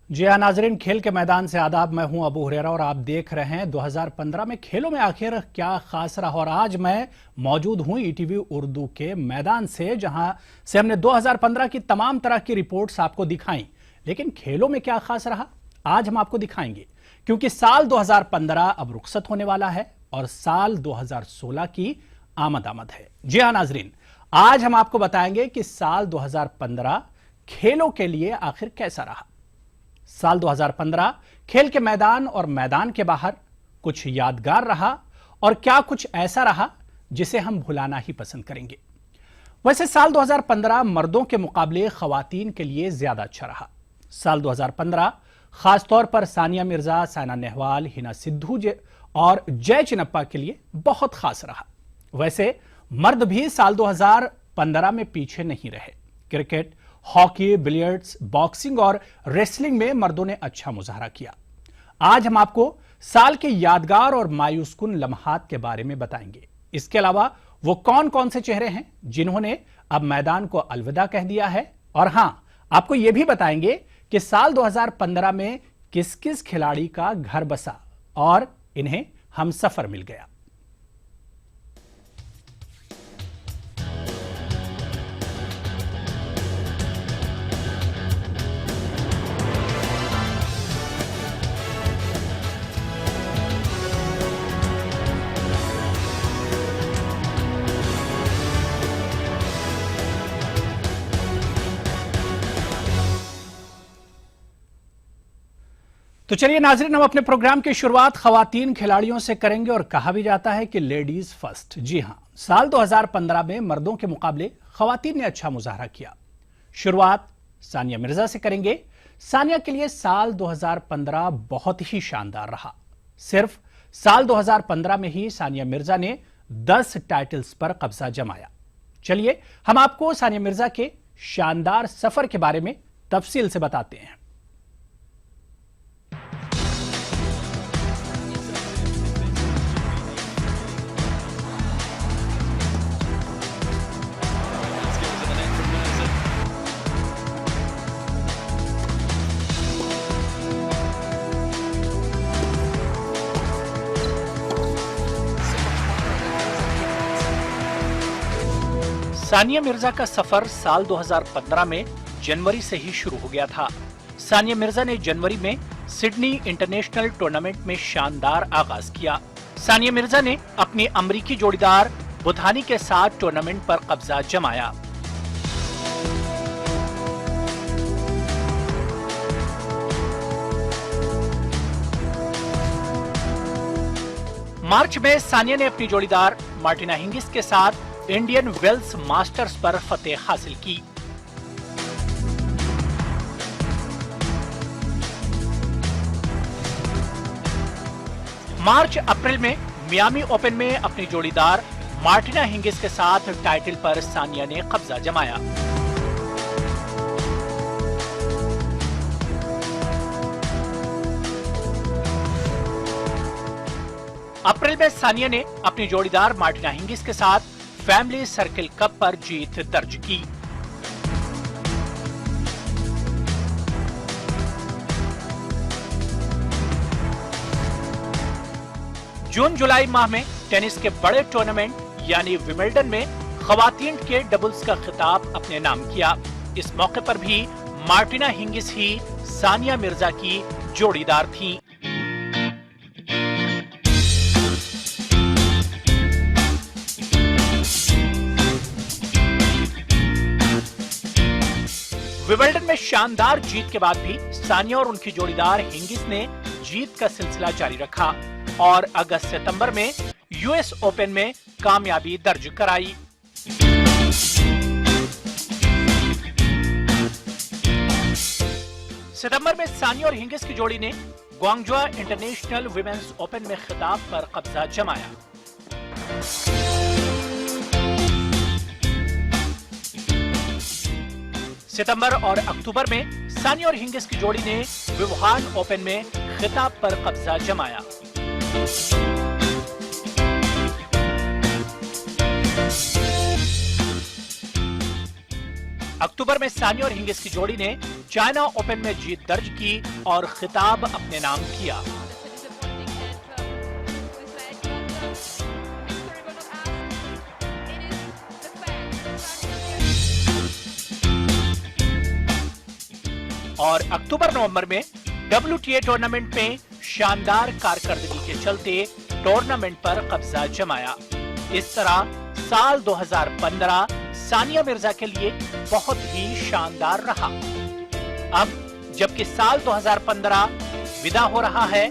जी हाँ नाजरीन, खेल के मैदान से आदाब। मैं हूं अबू हुरैरा और आप देख रहे हैं 2015 में खेलों में आखिर क्या खास रहा। और आज मैं मौजूद हूं ईटीवी उर्दू के मैदान से, जहां से हमने 2015 की तमाम तरह की रिपोर्ट्स आपको दिखाई। लेकिन खेलों में क्या खास रहा आज हम आपको दिखाएंगे, क्योंकि साल 2015 अब रुखसत होने वाला है और साल 2016 की आमद है। जी हाँ नाजरीन, आज हम आपको बताएंगे कि साल 2015 खेलों के लिए आखिर कैसा रहा। साल 2015 खेल के मैदान और मैदान के बाहर कुछ यादगार रहा और क्या कुछ ऐसा रहा जिसे हम भुलाना ही पसंद करेंगे। वैसे साल 2015 मर्दों के मुकाबले खवातीन के लिए ज्यादा अच्छा रहा। साल 2015 खासतौर पर सानिया मिर्जा, साइना नेहवाल, हिना सिद्धू और जय चिनप्पा के लिए बहुत खास रहा। वैसे मर्द भी साल 2015 में पीछे नहीं रहे। क्रिकेट, हॉकी, बिलियर्ड्स, बॉक्सिंग और रेसलिंग में मर्दों ने अच्छा मुजाहरा किया। आज हम आपको साल के यादगार और मायूसकुन लम्हात के बारे में बताएंगे। इसके अलावा वो कौन कौन से चेहरे हैं जिन्होंने अब मैदान को अलविदा कह दिया है, और हां, आपको यह भी बताएंगे कि साल 2015 में किस किस खिलाड़ी का घर बसा और इन्हें हम सफर मिल गया। तो चलिए नाजरीन, हम अपने प्रोग्राम की शुरुआत खवातीन खिलाड़ियों से करेंगे और कहा भी जाता है कि लेडीज फर्स्ट। जी हां, साल 2015 में मर्दों के मुकाबले खवातीन ने अच्छा मुजाहरा किया। शुरुआत सानिया मिर्जा से करेंगे। सानिया के लिए साल 2015 बहुत ही शानदार रहा। सिर्फ साल 2015 में ही सानिया मिर्जा ने 10 टाइटल्स पर कब्जा जमाया। चलिए हम आपको सानिया मिर्जा के शानदार सफर के बारे में तफसील से बताते हैं। सानिया मिर्जा का सफर साल 2015 में जनवरी से ही शुरू हो गया था। सानिया मिर्जा ने जनवरी में सिडनी इंटरनेशनल टूर्नामेंट में शानदार आगाज किया। सानिया मिर्जा ने अपनी अमरीकी जोड़ीदार बुधानी के साथ टूर्नामेंट पर कब्जा जमाया। मार्च में सानिया ने अपनी जोड़ीदार मार्टिना हिंगिस के साथ इंडियन वेल्स मास्टर्स पर फतेह हासिल की। मार्च अप्रैल में मियामी ओपन में अपनी जोड़ीदार मार्टिना हिंगिस के साथ टाइटल पर सानिया ने कब्जा जमाया। अप्रैल में सानिया ने अपनी जोड़ीदार मार्टिना हिंगिस के साथ फैमिली सर्किल कप पर जीत दर्ज की। जून जुलाई माह में टेनिस के बड़े टूर्नामेंट यानी विंबलडन में खवातीन के डबल्स का खिताब अपने नाम किया। इस मौके पर भी मार्टिना हिंगिस ही सानिया मिर्जा की जोड़ीदार थीं। विंबलडन में शानदार जीत के बाद भी सानिया और उनकी जोड़ीदार हिंगिस ने जीत का सिलसिला जारी रखा और अगस्त-सितंबर में यूएस ओपन में कामयाबी दर्ज कराई। सितंबर में सानिया और हिंगिस की जोड़ी ने ग्वांगझो इंटरनेशनल वुमेन्स ओपन में खिताब पर कब्जा जमाया। सितंबर और अक्टूबर में सानिया और हिंगिस की जोड़ी ने वुहान ओपन में खिताब पर कब्जा जमाया। अक्टूबर में सानिया और हिंगिस की जोड़ी ने चाइना ओपन में जीत दर्ज की और खिताब अपने नाम किया। और अक्टूबर-नवंबर में WTA टूर्नामेंट में शानदार कारकर्दगी के चलते टूर्नामेंट पर कब्जा जमाया। इस तरह साल 2015 सानिया मिर्जा के लिए बहुत ही शानदार रहा। अब जबकि साल 2015 विदा हो रहा है,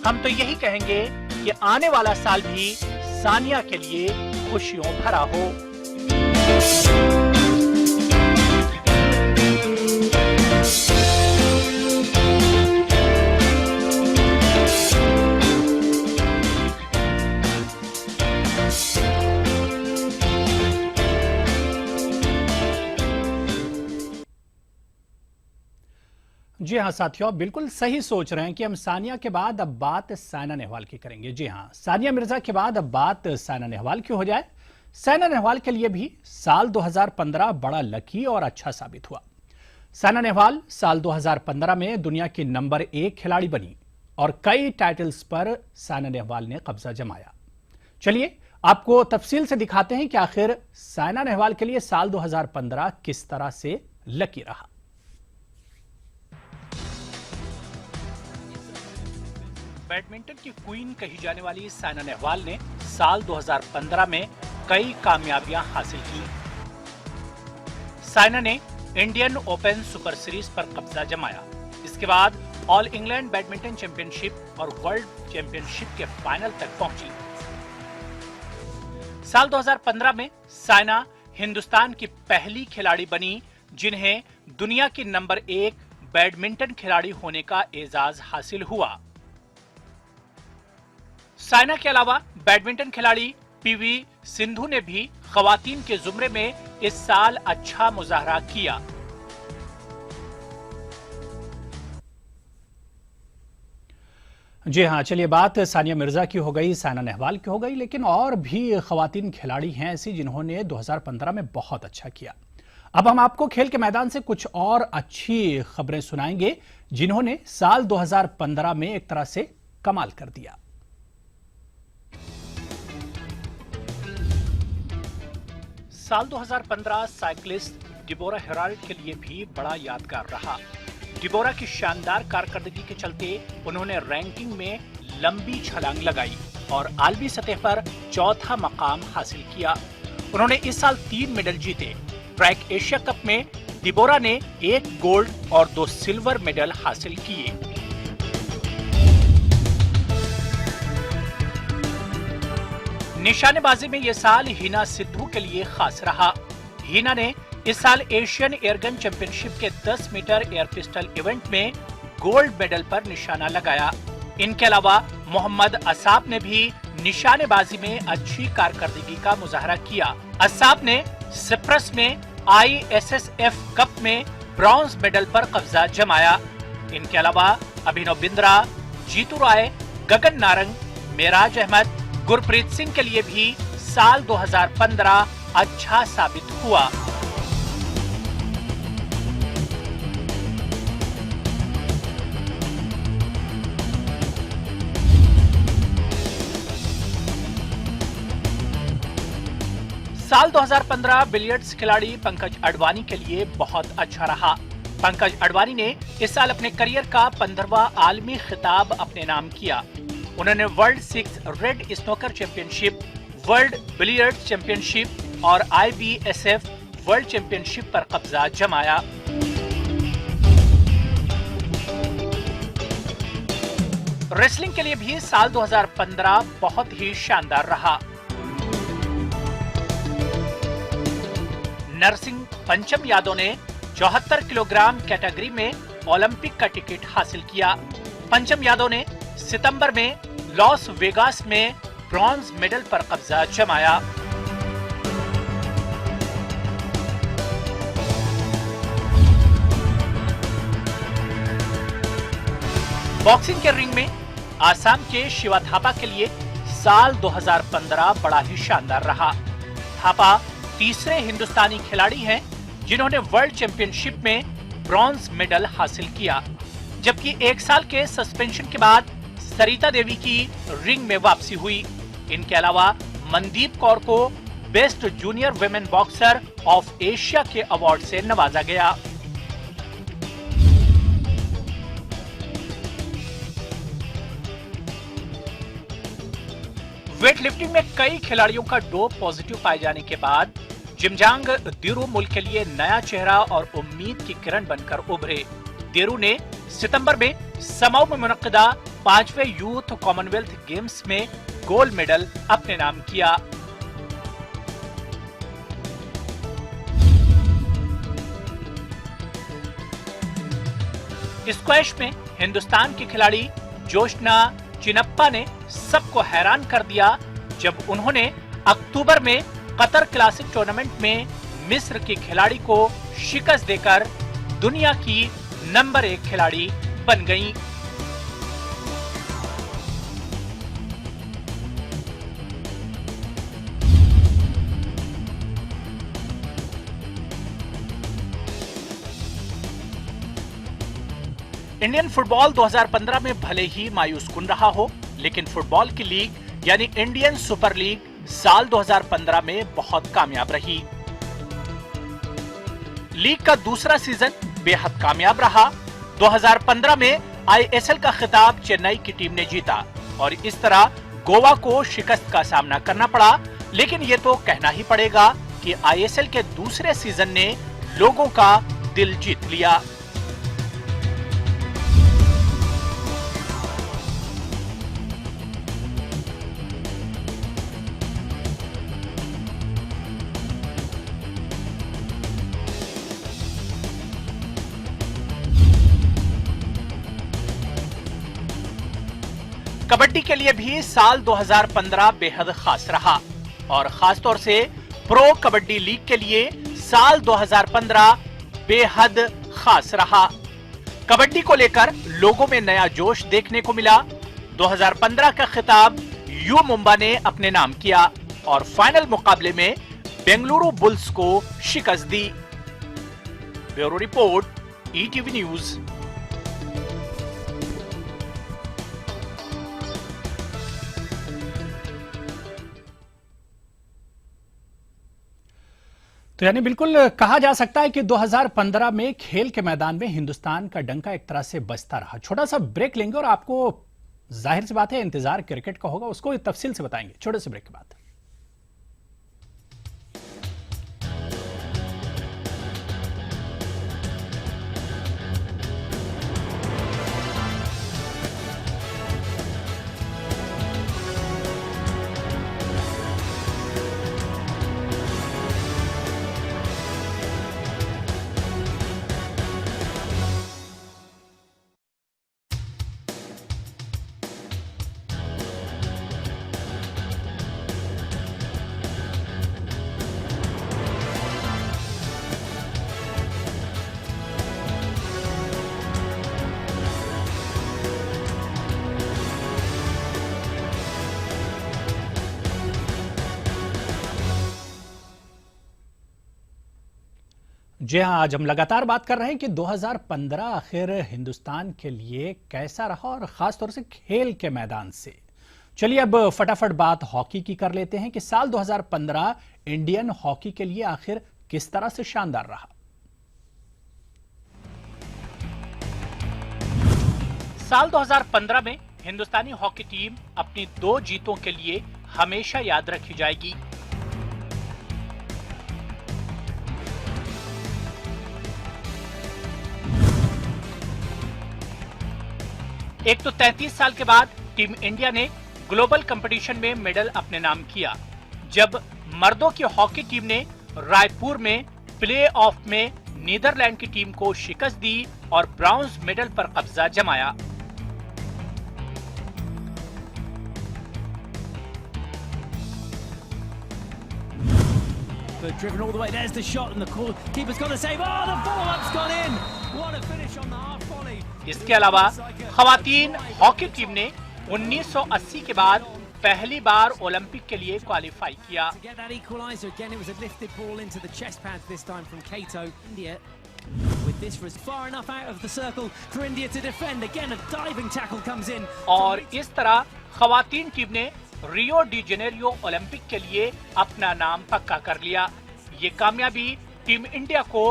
हम तो यही कहेंगे कि आने वाला साल भी सानिया के लिए खुशियों भरा हो। जी हाँ साथियों, बिल्कुल सही सोच रहे हैं कि हम सानिया के बाद अब बात साइना नेहवाल की करेंगे। जी हाँ, सानिया मिर्जा के बाद अब बात साइना नेहवाल की हो जाए। साइना नेहवाल के लिए भी साल 2015 बड़ा लकी और अच्छा साबित हुआ। साइना नेहवाल साल 2015 में दुनिया की नंबर 1 खिलाड़ी बनी और कई टाइटल्स पर साइना नेहवाल ने कब्जा जमाया। चलिए आपको तफसील से दिखाते हैं कि आखिर साइना नेहवाल के लिए साल 2015 किस तरह से लकी रहा। बैडमिंटन की क्वीन कही जाने वाली साइना नेहवाल ने साल 2015 में कई कामयाबियां हासिल की। साइना ने इंडियन ओपन सुपर सीरीज पर कब्जा जमाया। इसके बाद ऑल इंग्लैंड बैडमिंटन चैंपियनशिप और वर्ल्ड चैंपियनशिप के फाइनल तक पहुंची। साल 2015 में साइना हिंदुस्तान की पहली खिलाड़ी बनी जिन्हें दुनिया की नंबर 1 बैडमिंटन खिलाड़ी होने का एजाज हासिल हुआ। साइना के अलावा बैडमिंटन खिलाड़ी पीवी सिंधु ने भी खवातीन के जुमरे में इस साल अच्छा मुजाहरा किया। जी हाँ, चलिए बात सानिया मिर्जा की हो गई, साइना नेहवाल की हो गई, लेकिन और भी खवातीन खिलाड़ी हैं ऐसी जिन्होंने 2015 में बहुत अच्छा किया। अब हम आपको खेल के मैदान से कुछ और अच्छी खबरें सुनाएंगे जिन्होंने साल 2015 में एक तरह से कमाल कर दिया। साल 2015 साइक्लिस्ट डिबोरा हेराल्ड के लिए भी बड़ा यादगार रहा। डिबोरा की शानदार कारकर्दगी के चलते उन्होंने रैंकिंग में लंबी छलांग लगाई और आलमी सतह पर चौथा मकाम हासिल किया। उन्होंने इस साल 3 मेडल जीते। ट्रैक एशिया कप में डिबोरा ने 1 गोल्ड और 2 सिल्वर मेडल हासिल किए। निशानेबाजी में यह साल हिना सिद्धू के लिए खास रहा। हिना ने इस साल एशियन एयरगन चैंपियनशिप के 10 मीटर एयर पिस्टल इवेंट में गोल्ड मेडल पर निशाना लगाया। इनके अलावा मोहम्मद असाब ने भी निशानेबाजी में अच्छी कारकर्दगी का मुजाहरा किया। असाब ने सिप्रस में ISSF कप में ब्रॉन्ज मेडल पर कब्जा जमाया। इनके अलावा अभिनव बिंद्रा, जीतू राय, गगन नारंग, मेराज अहमद, गुरप्रीत सिंह के लिए भी साल 2015 अच्छा साबित हुआ। साल 2015 बिलियर्ड्स खिलाड़ी पंकज अडवाणी के लिए बहुत अच्छा रहा। पंकज अडवाणी ने इस साल अपने करियर का 15वां आलमी खिताब अपने नाम किया। उन्होंने world 6 red snooker championship, world billiards championship और IBSF वर्ल्ड चैंपियनशिप पर कब्जा जमाया। रेसलिंग के लिए भी साल 2015 बहुत ही शानदार रहा। नरसिंह पंचम यादव ने 74 किलोग्राम कैटेगरी में ओलंपिक का टिकट हासिल किया। पंचम यादव ने सितंबर में लॉस वेगास में ब्रॉन्ज मेडल पर कब्जा जमाया। बॉक्सिंग के रिंग में आसाम के शिवा थापा के लिए साल 2015 बड़ा ही शानदार रहा। थापा तीसरे हिंदुस्तानी खिलाड़ी हैं जिन्होंने वर्ल्ड चैंपियनशिप में ब्रॉन्ज मेडल हासिल किया, जबकि 1 साल के सस्पेंशन के बाद सरिता देवी की रिंग में वापसी हुई। इनके अलावा मनदीप कौर को best junior women boxer of Asia के अवार्ड से नवाजा गया। वेटलिफ्टिंग में कई खिलाड़ियों का डोप पॉजिटिव पाए जाने के बाद जिमजांग दिरू मुल्क के लिए नया चेहरा और उम्मीद की किरण बनकर उभरे। दिरू ने सितंबर में समाओ में मुनक्किदा 5वें यूथ कॉमनवेल्थ गेम्स में गोल्ड मेडल अपने नाम किया। स्क्वैश में हिंदुस्तान की खिलाड़ी जोशना चिनप्पा ने सबको हैरान कर दिया जब उन्होंने अक्टूबर में कतर क्लासिक टूर्नामेंट में मिस्र की खिलाड़ी को शिकस्त देकर दुनिया की नंबर 1 खिलाड़ी बन गईं। इंडियन फुटबॉल 2015 में भले ही मायूस कुन रहा हो, लेकिन फुटबॉल की लीग यानी इंडियन सुपर लीग साल 2015 में बहुत कामयाब रही। लीग का दूसरा सीजन बेहद कामयाब रहा। 2015 में आईएसएल का खिताब चेन्नई की टीम ने जीता और इस तरह गोवा को शिकस्त का सामना करना पड़ा, लेकिन ये तो कहना ही पड़ेगा कि आईएसएल के दूसरे सीजन ने लोगों का दिल जीत लिया। कबड्डी के लिए भी साल 2015 बेहद खास रहा और खासतौर से प्रो कबड्डी लीग के लिए साल 2015 बेहद खास रहा। कबड्डी को लेकर लोगों में नया जोश देखने को मिला। 2015 का खिताब यू मुंबा ने अपने नाम किया और फाइनल मुकाबले में बेंगलुरु बुल्स को शिकस्त दी। Bureau report, ETV news. तो यानी बिल्कुल कहा जा सकता है कि 2015 में खेल के मैदान में हिंदुस्तान का डंका एक तरह से बजता रहा। छोटा सा ब्रेक लेंगे और आपको जाहिर सी बात है इंतजार क्रिकेट का होगा, उसको तफसील से बताएंगे छोटे से ब्रेक के बाद। जी हाँ, आज हम लगातार बात कर रहे हैं कि 2015 आखिर हिंदुस्तान के लिए कैसा रहा और खासतौर से खेल के मैदान से। चलिए अब फटाफट बात हॉकी की कर लेते हैं कि साल 2015 इंडियन हॉकी के लिए आखिर किस तरह से शानदार रहा। साल 2015 में हिंदुस्तानी हॉकी टीम अपनी 2 जीतों के लिए हमेशा याद रखी जाएगी। एक तो 33 साल के बाद टीम इंडिया ने ग्लोबल कंपटीशन में मेडल अपने नाम किया, जब मर्दों की हॉकी टीम ने रायपुर में प्ले ऑफ में नीदरलैंड की टीम को शिकस्त दी और ब्रॉन्ज मेडल पर कब्जा जमाया। Driven all the way, there's the shot and the call. Keeper's got to save. Oh, the follow-up's gone in. What a finish on the half volley. इसके अलावा खवातीन हॉकी टीम ने 1980 के बाद पहली बार ओलंपिक के लिए क्वालिफाई किया। To get that equaliser again, it was a lifted ball into the chest pads this time from Kato. India With this was far enough out of the circle for India to defend. Again, a diving tackle comes in. और इस तरह खवातीन team ने Rio de Janeiro Olympic के लिए अपना नाम पक्का कर लिया। ये कामयाबी टीम इंडिया को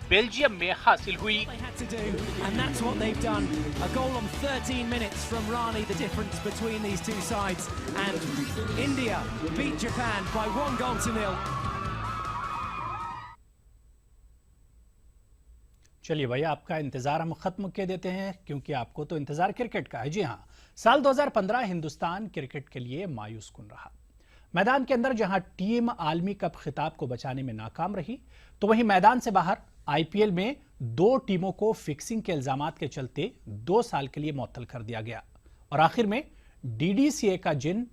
बेल्जियम में हासिल हुई। They had to do, and that's what they've done. A goal on 13 minutes from Rani, the difference between these two sides. And India beat Japan by 1-0. चलिए भैया, आपका इंतजार हम खत्म कर देते हैं, क्योंकि आपको तो इंतजार क्रिकेट का है। जी हाँ, साल 2015 हिंदुस्तान क्रिकेट के लिए मायूस कुन रहा। मैदान के अंदर जहां टीम आलमी कप खिताब को बचाने में नाकाम रही, तो वहीं मैदान से बाहर आईपीएल में 2 टीमों को फिक्सिंग के इल्जामात के चलते 2 साल के लिए मुअत्तल कर दिया गया। और आखिर में डीडीसीए का जिन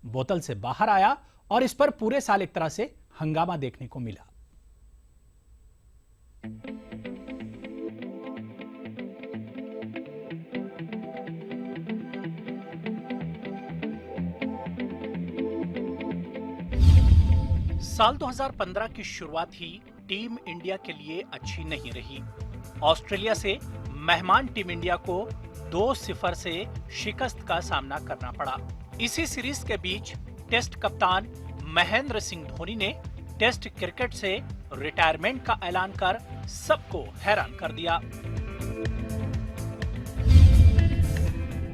बोतल से बाहर आया और इस पर पूरे साल एक तरह से हंगामा देखने को मिला। साल 2015 की शुरुआत ही टीम इंडिया के लिए अच्छी नहीं रही। ऑस्ट्रेलिया से मेहमान टीम इंडिया को 2-0 से शिकस्त का सामना करना पड़ा। इसी सीरीज के बीच टेस्ट कप्तान महेंद्र सिंह धोनी ने टेस्ट क्रिकेट से रिटायरमेंट का ऐलान कर सबको हैरान कर दिया।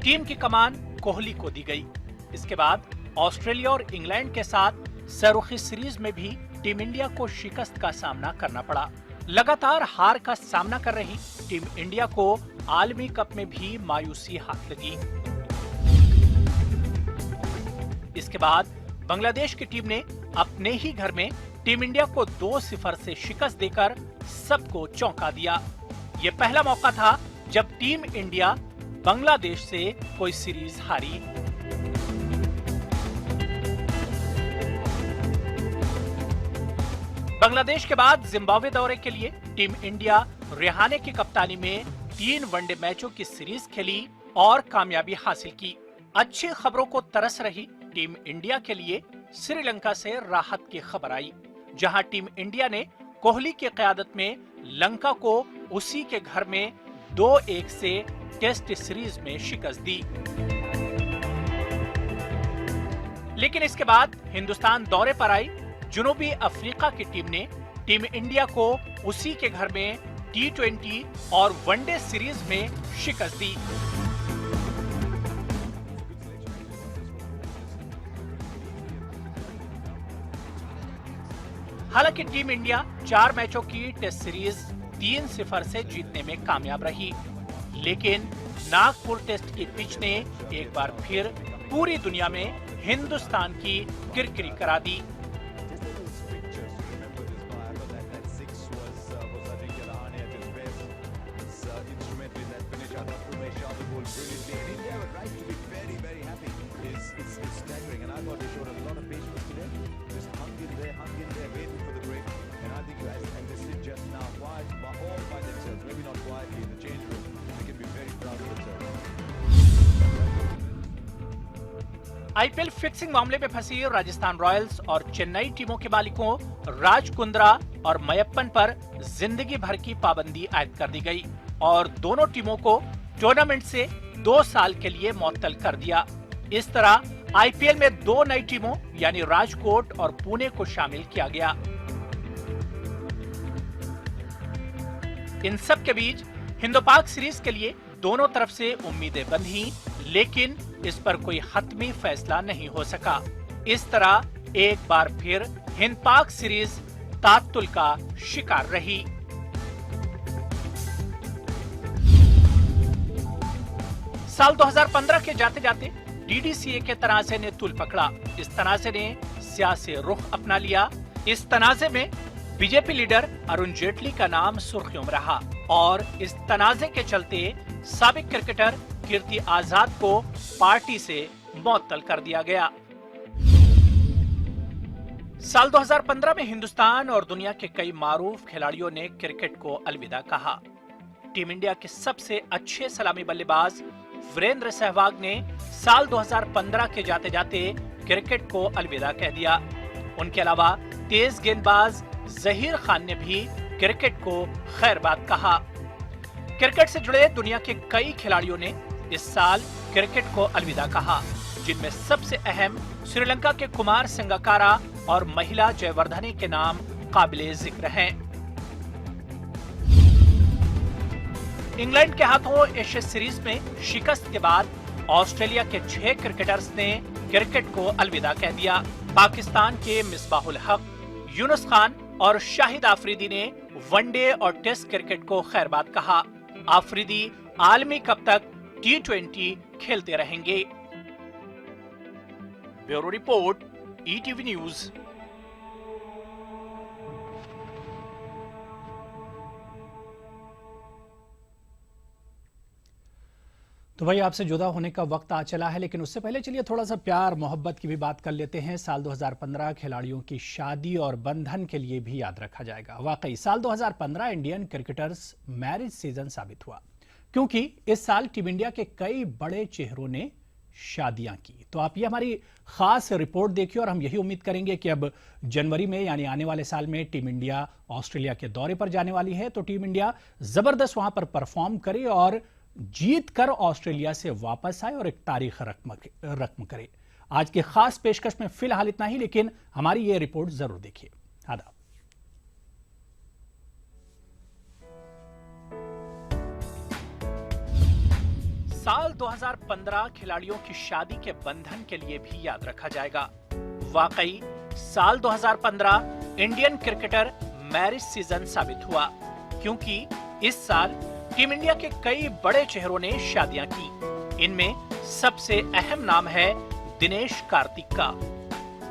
टीम की कमान कोहली को दी गई। इसके बाद ऑस्ट्रेलिया और इंग्लैंड के साथ सरुखी सीरीज में भी टीम इंडिया को शिकस्त का सामना करना पड़ा। लगातार हार का सामना कर रही टीम इंडिया को आलमी कप में भी मायूसी हाथ लगी। इसके बाद बांग्लादेश की टीम ने अपने ही घर में टीम इंडिया को 2-0 से शिकस्त देकर सबको चौंका दिया। ये पहला मौका था जब टीम इंडिया बांग्लादेश से कोई सीरीज हारी। बांग्लादेश के बाद जिम्बाब्वे दौरे के लिए टीम इंडिया रेहाने की कप्तानी में 3 वनडे मैचों की सीरीज खेली और कामयाबी हासिल की। अच्छी खबरों को तरस रही टीम इंडिया के लिए श्रीलंका से राहत की खबर आई, जहां टीम इंडिया ने कोहली की क़यादत में लंका को उसी के घर में 2-1 से टेस्ट सीरीज में शिकस्त दी। लेकिन इसके बाद हिंदुस्तान दौरे पर आई जनूबी अफ्रीका की टीम ने टीम इंडिया को उसी के घर में T20 और वनडे सीरीज में शिकस्त दी। हालांकि टीम इंडिया 4 मैचों की टेस्ट सीरीज 3-0 से जीतने में कामयाब रही, लेकिन नागपुर टेस्ट की पिच ने एक बार फिर पूरी दुनिया में हिंदुस्तान की किरकिरी करा दी। आईपीएल फिक्सिंग मामले में फंसी राजस्थान रॉयल्स और चेन्नई टीमों के मालिकों राज कुंद्रा और मयप्पन पर जिंदगी भर की पाबंदी आयद कर दी गई और दोनों टीमों को टूर्नामेंट से 2 साल के लिए मुअत्तल कर दिया। इस तरह आईपीएल में 2 नई टीमों यानी राजकोट और पुणे को शामिल किया गया। इन सब के बीच हिंदो-पाक सीरीज के लिए दोनों तरफ से उम्मीदें बंधी, लेकिन इस पर कोई हतमी फैसला नहीं हो सका। इस तरह एक बार फिर हिंद-पाक सीरीज तात्तुल का शिकार रही। साल 2015 के जाते जाते डीडीसीए के तनाज़े ने तुल पकड़ा। इस तनाज़े ने सियासी रुख अपना लिया। इस तनाज़े में बीजेपी लीडर अरुण जेटली का नाम सुर्खियों में रहा और इस तनाज़े के चलते साबिक क्रिकेटर कीर्ति आजाद को पार्टी से मुअत्तल कर दिया गया। साल 2015 में हिंदुस्तान और दुनिया के कई मारूफ खिलाड़ियों ने क्रिकेट को अलविदा कहा। टीम इंडिया के सबसे अच्छे सलामी बल्लेबाज वीरेंद्र सहवाग ने साल 2015 के जाते जाते क्रिकेट को अलविदा कह दिया। उनके अलावा तेज गेंदबाज जहीर खान ने भी क्रिकेट को खैरबाद कहा। क्रिकेट से जुड़े दुनिया के कई खिलाड़ियों ने इस साल क्रिकेट को अलविदा कहा, जिनमें सबसे अहम श्रीलंका के कुमार संगकारा और महिला जयवर्धने के नाम काबिले जिक्र हैं। इंग्लैंड के हाथों एशिया सीरीज में शिकस्त के बाद ऑस्ट्रेलिया के 6 क्रिकेटर्स ने क्रिकेट को अलविदा कह दिया। पाकिस्तान के मिसबाहुल हक, यूनुस खान और शाहिद आफरीदी ने वनडे और टेस्ट क्रिकेट को खैरबाद कहा। आफरीदी आलमी कप तक T20 खेलते रहेंगे। Bureau report, ETV news. तो भाई आपसे जुदा होने का वक्त आ चला है, लेकिन उससे पहले चलिए थोड़ा सा प्यार मोहब्बत की भी बात कर लेते हैं। साल 2015 खिलाड़ियों की शादी और बंधन के लिए भी याद रखा जाएगा। वाकई साल 2015 इंडियन क्रिकेटर्स मैरिज सीजन साबित हुआ, क्योंकि इस साल टीम इंडिया के कई बड़े चेहरों ने शादियां की। तो आप ये हमारी खास रिपोर्ट देखिए और हम यही उम्मीद करेंगे कि अब जनवरी में यानी आने वाले साल में टीम इंडिया ऑस्ट्रेलिया के दौरे पर जाने वाली है, तो टीम इंडिया जबरदस्त वहां पर परफॉर्म करे और जीत कर ऑस्ट्रेलिया से वापस आए और एक तारीख रकम करे। आज के खास पेशकश में फिलहाल इतना ही, लेकिन हमारी ये रिपोर्ट जरूर देखिए। आदाब। साल 2015 खिलाड़ियों की शादी के बंधन के लिए भी याद रखा जाएगा। वाकई साल 2015 इंडियन क्रिकेटर मैरिज सीजन साबित हुआ, क्योंकि इस साल टीम इंडिया के कई बड़े चेहरों ने शादियां की। इनमें सबसे अहम नाम है दिनेश कार्तिक का।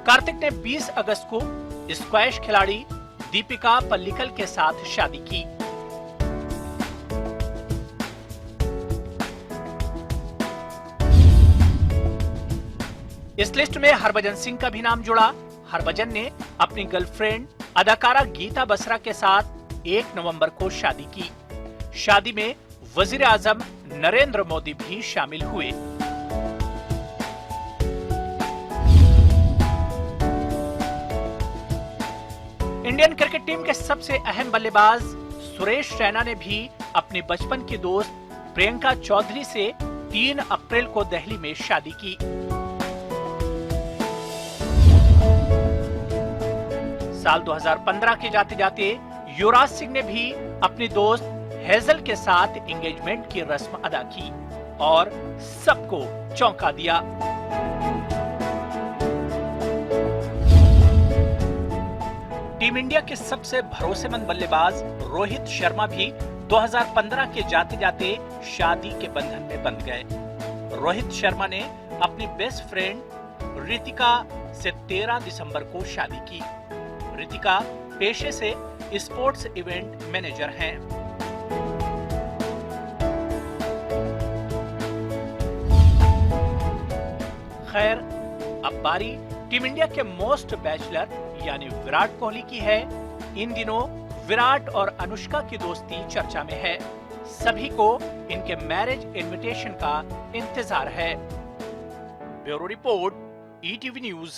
कार्तिक ने 20 अगस्त को स्क्वैश खिलाड़ी दीपिका पल्लिकल के साथ शादी की। इस लिस्ट में हरभजन सिंह का भी नाम जुड़ा। हरभजन ने अपनी गर्लफ्रेंड अदाकारा गीता बसरा के साथ 1 नवंबर को शादी की। शादी में वजीर आजम नरेंद्र मोदी भी शामिल हुए। इंडियन क्रिकेट टीम के सबसे अहम बल्लेबाज सुरेश रैना ने भी अपनी बचपन की दोस्त प्रियंका चौधरी से 3 अप्रैल को दिल्ली में शादी की। साल 2015 के जाते जाते युवराज सिंह ने भी अपनी दोस्त हेजल के साथ एंगेजमेंट की रस्म अदा की और सबको चौंका दिया। टीम इंडिया के सबसे भरोसेमंद बल्लेबाज रोहित शर्मा भी 2015 के जाते जाते शादी के बंधन में बंध गए। रोहित शर्मा ने अपनी बेस्ट फ्रेंड रितिका से 13 दिसंबर को शादी की। रितिका पेशे से स्पोर्ट्स इवेंट मैनेजर हैं। खैर, अब बारी टीम इंडिया के मोस्ट बैचलर यानी विराट कोहली की है। इन दिनों विराट और अनुष्का की दोस्ती चर्चा में है। सभी को इनके मैरिज इनविटेशन का इंतजार है। Bureau report, ETV news.